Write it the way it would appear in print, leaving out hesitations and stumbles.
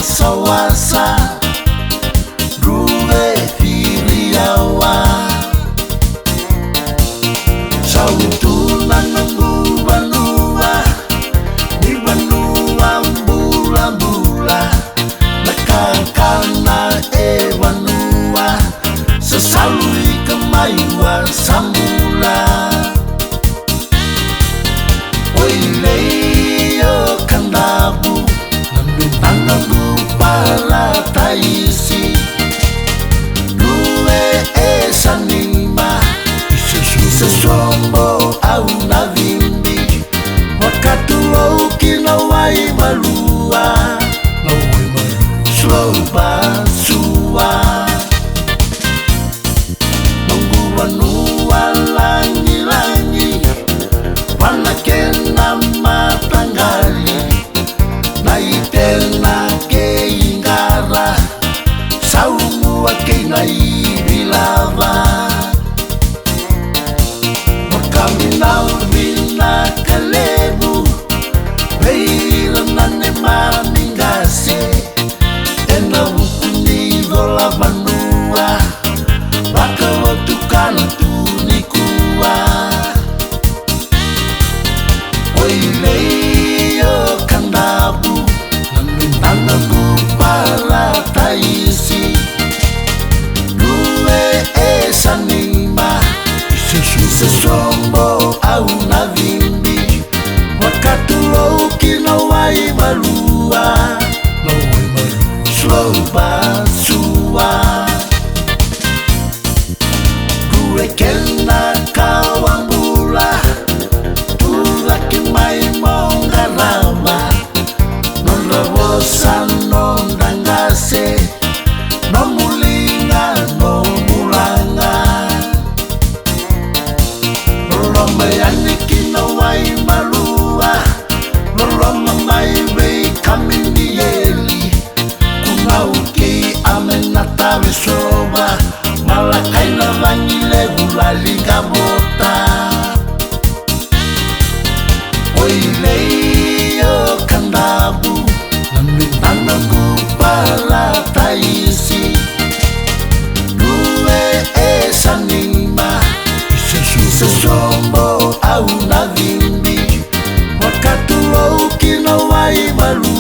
sawasa Ruwe filiawa Sautunan banua Di banua bula-bula Lekakana banua Sesalui kemayuan samula Oileyo kandabu Nandungu para taisi Lue sanima Isesombo au navimbi Wakatu kina wai malua Slow basua Nunggu wanua langi-langi Wanakena matanggali Naitena keingara Saumu wakena ibilava Wakaminau bina kalebu Weiranane mamingase Ena wukuni gola banua Waka watukana tunikuwa Oileyo kandabu Nandungu para taisi Lue sanima Isesombo au navimbi Wakatu kina wai balua Slow basua Gue kena kawambula Tulaki mai mongarama Non rawosa non dangase Non mulinga non mulanga Loroma yanikina wai malua Loroma mai wei kamini yeli Kunauki amenata vesoba Malakaina vangile ulalinga bota Oileyo kandabu Nandungu para taisi Lue sanima Isesombo au navimbi Wakatu kina wai balu